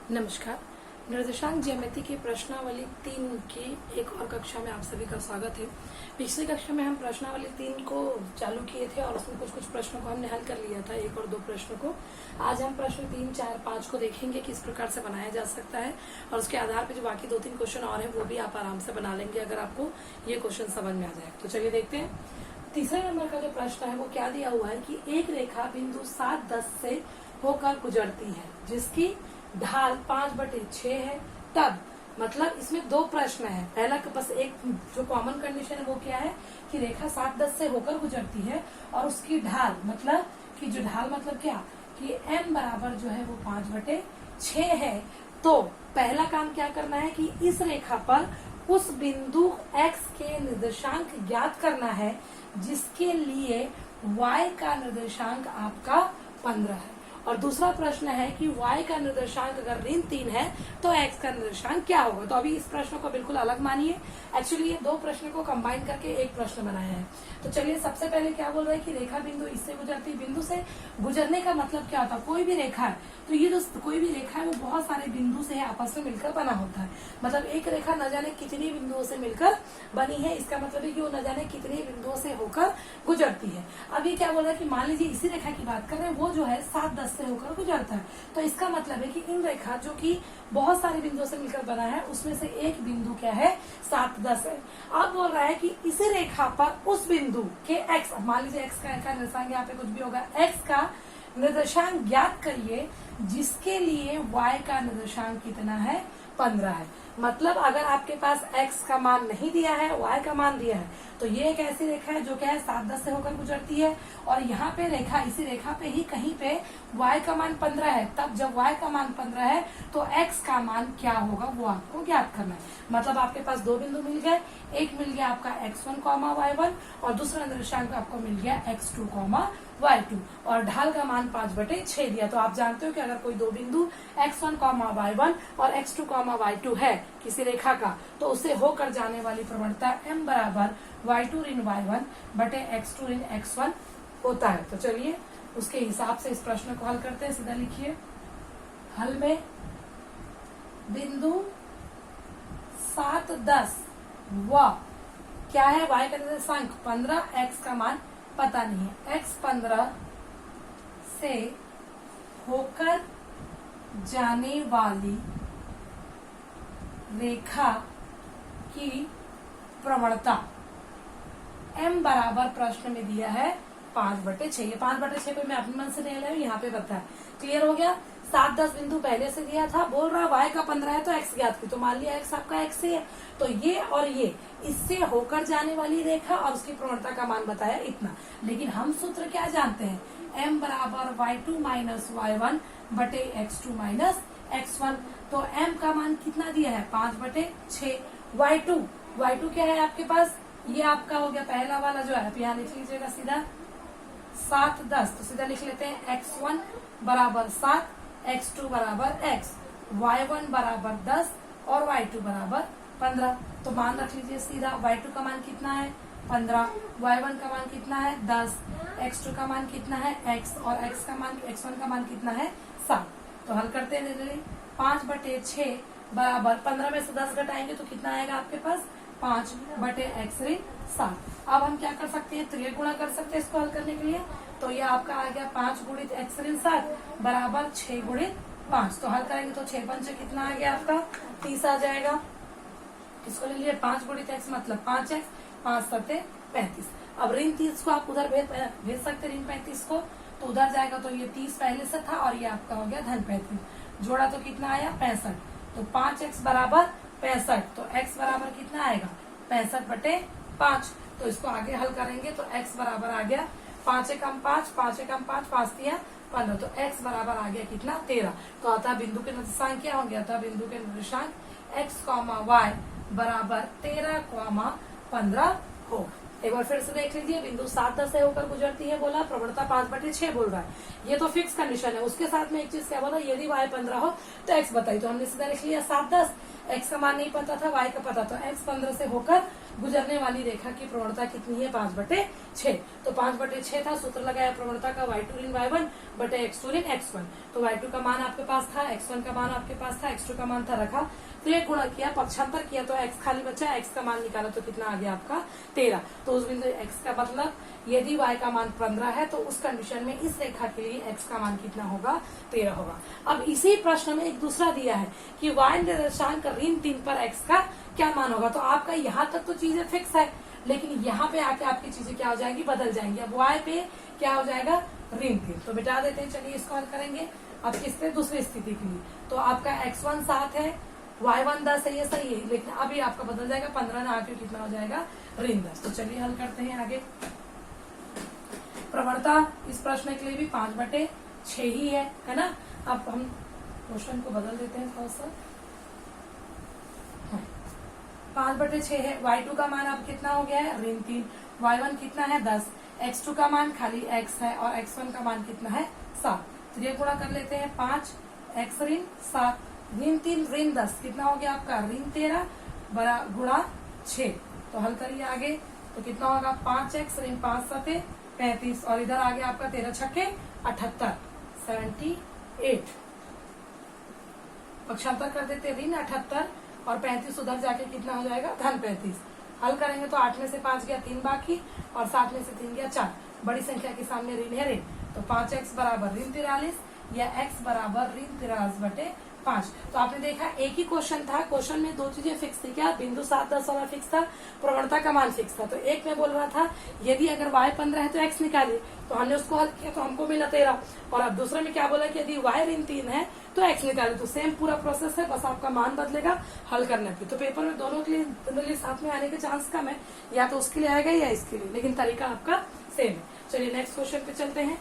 नमस्कार। निर्देशांक ज्यामिति की प्रश्नावली 3 की एक और कक्षा में आप सभी का स्वागत है। पिछली कक्षा में हम प्रश्नावली 3 को चालू किए थे और उसमें कुछ प्रश्नों को हमने हल कर लिया था, 1 और 2 प्रश्नों को। आज हम प्रश्न 3, 4, 5 को देखेंगे किस प्रकार से बनाया जा सकता है और उसके आधार पर जो बाकी 2-3 क्वेश्चन और है वो भी आप आराम से बना लेंगे अगर आपको ये क्वेश्चन समझ में आ जाए। तो चलिए देखते हैं। तीसरे नंबर का जो प्रश्न है वो क्या दिया हुआ है कि एक रेखा बिंदु 7-10 से होकर गुजरती है जिसकी ढाल 5/6 है। तब मतलब इसमें 2 प्रश्न है। पहला के बस एक जो कॉमन कंडीशन है वो क्या है कि रेखा 7-10 से होकर गुजरती है और उसकी ढाल मतलब कि जो ढाल मतलब क्या कि m बराबर जो है वो 5/6 है। तो पहला काम क्या करना है कि इस रेखा पर उस बिंदु x के निर्देशांक ज्ञात करना है जिसके लिए y का निर्देशांक आपका 15 है। और दूसरा प्रश्न है कि y का निर्देशांक अगर ऋण 3 है तो x का निर्देशांक क्या होगा। तो अभी इस प्रश्न को बिल्कुल अलग मानिए। एक्चुअली ये 2 प्रश्न को कंबाइन करके एक प्रश्न बनाया है। तो चलिए सबसे पहले क्या बोल रहे हैं कि रेखा बिंदु इससे गुजरती है। बिंदु से गुजरने का मतलब क्या होता है, कोई भी रेखा है तो ये जो कोई भी रेखा है वो बहुत सारे बिंदु से आपस में मिलकर बना होता है। मतलब एक रेखा न जाने कितनी बिंदुओं से मिलकर बनी है, इसका मतलब है कि वो न जाने कितने बिंदुओं से होकर गुजरती है। अब ये क्या बोल रहा है कि मान लीजिए इसी रेखा की बात कर रहे हैं, वो जो है 7-10 से होकर गुजरता है। तो इसका मतलब है कि इन रेखा जो कि बहुत सारे बिंदुओं से मिलकर बना है उसमें से एक बिंदु क्या है 7-10 है। अब बोल रहा है कि इस रेखा पर उस बिंदु के x, मान लीजिए x का निर्देशांक यहाँ पे कुछ भी होगा, x का निर्देशांक ज्ञात करिए जिसके लिए y का निर्देशांक कितना है 15 है। मतलब अगर आपके पास x का मान नहीं दिया है, y का मान दिया है, तो ये एक ऐसी रेखा है जो क्या है 7-10 से होकर गुजरती है और यहाँ पे रेखा इसी रेखा पे ही कहीं पे y का मान 15 है। तब जब y का मान 15 है तो x का मान क्या होगा वो आपको ज्ञात करना है। मतलब आपके पास 2 बिंदु मिल गए, एक मिल गया आपका x1, y1 और दूसरा निर्देशांक आपको मिल गया x2, y2 और ढाल का मान 5/6 दिया। तो आप जानते हो कि अगर कोई 2 बिंदु x1, y1 और x2, y2 है किसी रेखा का तो उसे होकर जाने वाली प्रवणता m बराबर y2 ऋण y1 बटे x2 ऋण x1 होता है। तो चलिए उसके हिसाब से इस प्रश्न को हल करते हैं। सीधा लिखिए, हल में बिंदु 7-10 व क्या है y का निर्देशांक 15, x का मान पता नहीं है, x 15 से होकर जाने वाली रेखा की प्रवणता m बराबर प्रश्न में दिया है 5/6। ये 5/6 पे मैं अपने मन से नहीं लाई, यहाँ पे बता है। क्लियर हो गया। 7-10 बिंदु पहले से दिया था, बोल रहा y का 15 है तो x ज्ञात की, तो मान लिया x आपका x ही है। तो ये और ये इससे होकर जाने वाली रेखा और उसकी प्रवणता का मान बताया इतना। लेकिन हम सूत्र क्या जानते हैं, m बराबर y2 माइनस y1 बटे x2 माइनस x1। तो m का मान कितना दिया है 5/6। y2 क्या है आपके पास, ये आपका हो गया पहला वाला जो है, यहाँ लिख लीजिएगा सीधा 7-10, तो सीधा लिख लेते हैं x1 बराबर 7, x2 बराबर x, y1 बराबर 10 और y2 बराबर 15। तो मान रख लीजिए सीधा, y2 का मान कितना है 15, y1 का मान कितना है 10, x2 का मान कितना है x और x1 का मान कितना है 7। तो हल करते हैं 5/6 बराबर 15 में से 10 घटाएंगे तो कितना आएगा आपके पास 5/x ऋण 7। अब हम क्या कर सकते हैं, त्रिय गुणा कर सकते हैं इसको हल करने के लिए। तो ये आपका आ गया 5 गुणित x ऋण 7 बराबर 6 गुणित 5। तो हल करेंगे तो 6×5 कितना आ गया आपका 30 आ जाएगा। इसको ले लिए 5 गुणित x मतलब 5x, 5×7 35। अब ऋण 30 को आप उधर भेज सकते ऋण 35 को, तो उधर जाएगा तो ये 30 पहले से था और ये आपका हो गया धन 35। जोड़ा तो कितना आया 65। तो 5x बराबर 65, तो x बराबर कितना आएगा 65/5। तो इसको आगे हल करेंगे तो x बराबर आ गया 5 एकम 5, 5 एकम 5, 5 दिया 15। तो x बराबर आ गया कितना 13। तो अतः बिंदु के निर्देशांक क्या हो गया था, बिंदु के निर्देशांक x, y बराबर 13, 15 हो। एक बार फिर से देख लीजिए, बिंदु 7-10 से होकर गुजरती है बोला, प्रवणता 5/6 बोल रहा है। ये तो फिक्स कंडीशन है। उसके साथ में एक चीज क्या बोला, यदि y 15 हो तो x बताइए। तो हमने सीधा लिख लिया 7-10, x का मान नहीं पता था, y का पता, तो x 15 से होकर गुजरने वाली रेखा की प्रवणता कितनी है 5/6। तो 5/6 था, सूत्र लगाया प्रवणता का y2 ऋण y1 बटे x2 ऋण x1। तो y2 का मान आपके पास था, x1 का मान आपके पास था, x2 का मान था रखा, तो ये गुणा किया, पक्षांतर किया तो x खाली बचा, x का मान निकाला तो कितना आ गया आपका 13। तो उस बिंदु x का मतलब यदि y का मान 15 है तो उस कंडीशन में इस रेखा के लिए x का मान कितना होगा 13 होगा। अब इसी प्रश्न में एक दूसरा दिया है कि y निर्देशांक ऋण 3 पर x का क्या मान होगा। तो आपका यहाँ तक तो चीजें फिक्स है, लेकिन यहाँ पे आके आपकी चीजें क्या हो जाएंगी, बदल जाएंगी। अब y पे क्या हो जाएगा ऋण 3, तो बिटा देते हैं। चलिए इसको हल करेंगे अब किस पे, दूसरी स्थिति के लिए। तो आपका x1 7 है, y1 10 है, ये सही है, लेकिन अभी आपका बदल जाएगा 15 ना आके कितना हो जाएगा ऋण 10। तो चलिए हल करते हैं आगे। प्रवणता इस प्रश्न के लिए भी 5/6 ही है ना। अब हम क्वेश्चन को बदल देते हैं थोड़ा सा। 5/6 है, y2 का मान अब कितना हो गया है ऋण 3, y1 कितना है 10, x2 का मान खाली x है और x1 का मान कितना है 7। तो ये गुणा कर लेते हैं, 5 x ऋण 7 ऋण 3 ऋण 10 कितना हो गया आपका ऋण 13 बड़ा गुणा 6। तो हल करिए आगे, तो कितना होगा 5x ऋण 5 7 35 और इधर आ गया आपका 13 छक्के 78 78। पक्षांतर कर देते ऋण 78 और 35 उधर जाके कितना हो जाएगा धन 35। हल करेंगे तो 8 में से 5 गया 3 बाकी और 7 में से 3 गया 4। बड़ी संख्या के सामने ऋण है ऋण, तो 5x बराबर ऋण 43 या x बराबर ऋण 43/5। तो आपने देखा एक ही क्वेश्चन था, क्वेश्चन में दो चीजें फिक्स थी, क्या बिंदु 7 10 वाला फिक्स था, प्रवणता का मान फिक्स था। तो एक में बोल रहा था यदि अगर y 15 है तो x निकालिए, तो हमने उसको हल किया तो हमको मिला 13। और अब दूसरे में क्या बोला कि यदि y ऋण 3 है तो x निकाले, तो सेम पूरा प्रोसेस है, बस आपका मान बदलेगा हल करने पे। तो पेपर में दोनों के लिए साथ में आने के चांस कम है, या तो उसके लिए आएगा या इसके लिए, लेकिन तरीका आपका सेम है। चलिए नेक्स्ट क्वेश्चन पे चलते हैं।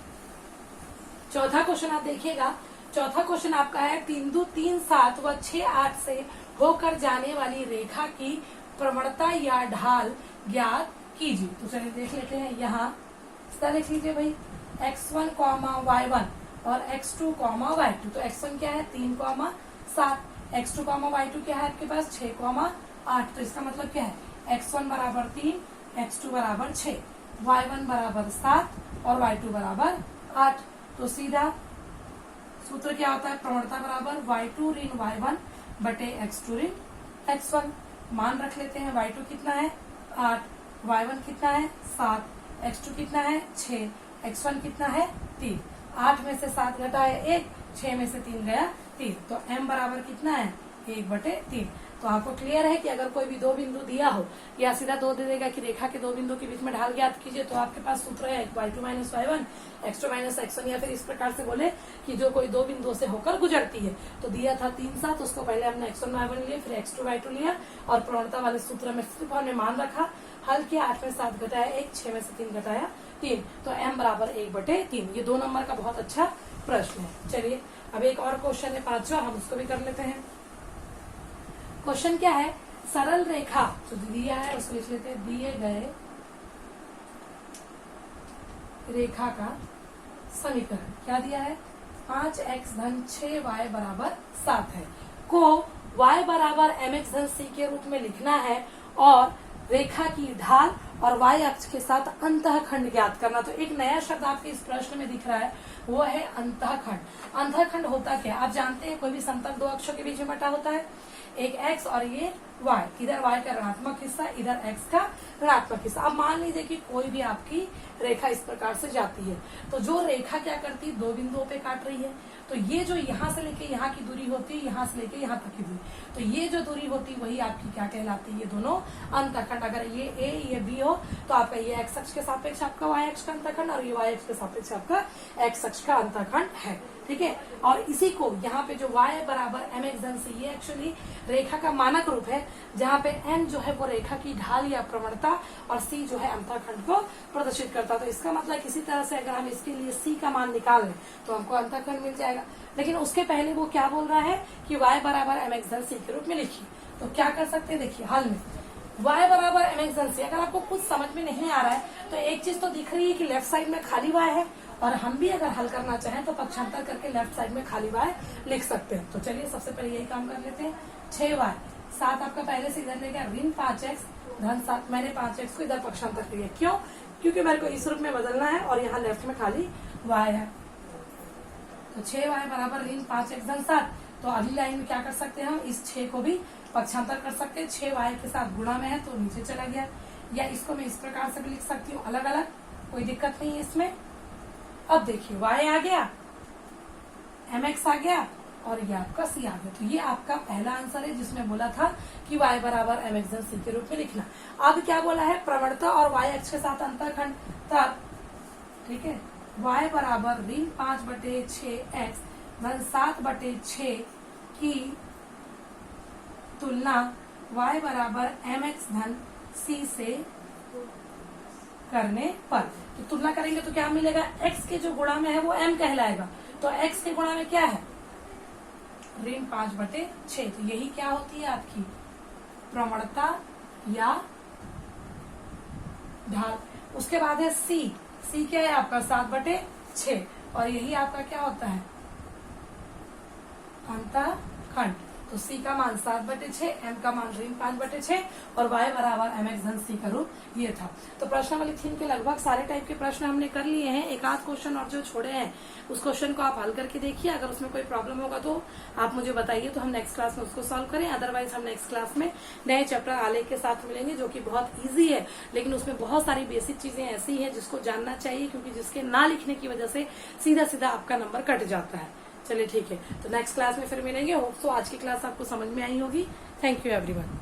चौथा क्वेश्चन आप देखिएगा, चौथा क्वेश्चन आपका है बिंदु 3 7 व 6 8 से होकर जाने वाली रेखा की प्रवणता या ढाल ज्ञात कीजिए। तो चलिए देख लेते हैं, यहाँ देख लीजिए भाई x1, y1 और x2, y2। तो x1 क्या है 3, 7, x2, y2 क्या है आपके पास 6, 8। तो इसका मतलब क्या है x1 बराबर 3, x2 बराबर 6, y1 बराबर 7 और y2 बराबर 8। तो सीधा सूत्र क्या होता है, प्रवणता बराबर y2 ऋण y1 बटे x2 ऋण x1। मान रख लेते हैं, y2 कितना है 8, y1 कितना है 7, x2 कितना है 6, x1 कितना है 3। 8 में से 7 घटा है 1, 6 में से 3 गया 3। तो m बराबर कितना है 1/3। तो आपको क्लियर है कि अगर कोई भी दो बिंदु दिया हो या सीधा दो दे देगा कि रेखा के दो बिंदु के बीच में ढाल ज्ञात कीजिए, तो आपके पास सूत्र है y2 minus y1 x2 minus x1, या फिर इस प्रकार से बोले कि जो कोई दो बिंदुओं से होकर गुजरती है। तो दिया था 3 7, उसको पहले हमने x1 y1 लिया, फिर x2 y2 लिया और प्रवणता वाले सूत्र में सिर्फ हमने मान रखा, हल किया, 8 में 7 घटाया 1, 6 में से 3 घटाया 3। तो m बराबर 1/3। ये 2 नंबर का बहुत अच्छा प्रश्न है। चलिए अब एक और क्वेश्चन है 5वां, हम उसको भी कर लेते हैं। क्वेश्चन क्या है, सरल रेखा जो दिया है उसको लिख लेते हैं, दिए गए रेखा का समीकरण क्या दिया है 5x धन 6y बराबर 7 है, को y बराबर mx धन c के रूप में लिखना है और रेखा की ढाल और y अक्ष के साथ अंतःखंड ज्ञात करना। तो एक नया शब्द आपके इस प्रश्न में दिख रहा है, वो है अंतःखंड। अंतःखंड होता क्या, आप जानते हैं कोई भी समतल दो अक्षों के बीच में बटा होता है, एक x और ये y, इधर y का ऋणात्मक हिस्सा, इधर x का ऋणात्मक हिस्सा। अब मान लीजिए कि कोई भी आपकी रेखा इस प्रकार से जाती है, तो जो रेखा क्या करती है, दो बिंदुओं पे काट रही है, तो ये जो यहाँ से लेके यहाँ की दूरी होती है, यहाँ से लेके यहाँ तक की दूरी, तो ये जो दूरी होती है वही आपकी क्या कहलाती है, ये दोनों अंतःखंड। अगर ये a ये b हो तो आपका ये x अक्ष के सापेक्ष आपका y अक्ष का अंतःखंड और ये y अक्ष के सापेक्ष आपका x अक्ष का अंतःखंड है, ठीक है। और इसी को यहाँ पे जो y बराबर mx धन c, ये एक्चुअली रेखा का मानक रूप है, जहाँ पे n जो है वो रेखा की ढाल या प्रवणता और c जो है अंतःखंड को प्रदर्शित करता है। तो इसका मतलब किसी तरह से अगर हम इसके लिए c का मान निकाल लें तो हमको अंतःखंड मिल जाएगा। लेकिन उसके पहले वो क्या बोल रहा है कि y बराबर mx धन c के रूप में लिखिए। तो क्या कर सकते हैं, देखिए हल में y बराबर mx धन c, अगर आपको कुछ समझ में नहीं आ रहा है तो एक चीज तो दिख रही है कि लेफ्ट साइड में खाली y है, और हम भी अगर हल करना चाहें तो पक्षांतर करके लेफ्ट साइड में खाली y लिख सकते हैं। तो चलिए सबसे पहले यही काम कर लेते हैं, 6y 7 आपका पहले से इधर ले गया, ऋण 5x धन 7, मैंने 5x को इधर पक्षांतर लिया। क्यों? क्योंकि मेरे को इस रूप में बदलना है और यहाँ लेफ्ट में खाली y है। तो 6y बराबर ऋण 5x धन 7। तो अगली लाइन में क्या कर सकते हैं हम, इस 6 को भी पक्षांतर कर सकते हैं। 6y के साथ गुणा में है तो नीचे चला गया, या इसको मैं इस प्रकार से भी लिख सकती हूँ अलग अलग, कोई दिक्कत नहीं है इसमें। अब देखिए y आ गया, mx आ गया और ये आपका c आ गया। तो ये आपका पहला आंसर है जिसमें बोला था कि y बराबर mx धन c के रूप में लिखना। अब क्या बोला है, प्रवणता और y अक्ष के साथ अंतरखंड तब, ठीक है, y बराबर ऋण 5/6x धन 7/6 की तुलना y बराबर mx धन c से करने पर। तो तुलना करेंगे तो क्या मिलेगा, x के जो गुणा में है वो m कहलाएगा। तो x के गुणा में क्या है, ऋण 5/6। तो यही क्या होती है आपकी प्रवणता या ढाल। उसके बाद है c क्या है आपका 7/6 और यही आपका क्या होता है अंतःखंड। तो c का मान 7/6, m का मान ऋण 5/6 और y बराबर mx धन c का रूप ये था। तो प्रश्नावली 3 के लगभग सारे टाइप के प्रश्न हमने कर लिए हैं। एक आध क्वेश्चन और जो छोड़े हैं उस क्वेश्चन को आप हल करके देखिए। अगर उसमें कोई प्रॉब्लम होगा तो आप मुझे बताइए, तो हम नेक्स्ट क्लास में उसको सॉल्व करें। अदरवाइज हम नेक्स्ट क्लास में नए चैप्टर आलेख के साथ मिलेंगे, जो कि बहुत ईजी है, लेकिन उसमें बहुत सारी बेसिक चीजें ऐसी है जिसको जानना चाहिए, क्योंकि जिसके ना लिखने की वजह से सीधा सीधा आपका नंबर कट जाता है। चलिए ठीक है, तो नेक्स्ट क्लास में फिर मिलेंगे। होप सो आज की क्लास आपको समझ में आई होगी। Thank you everyone.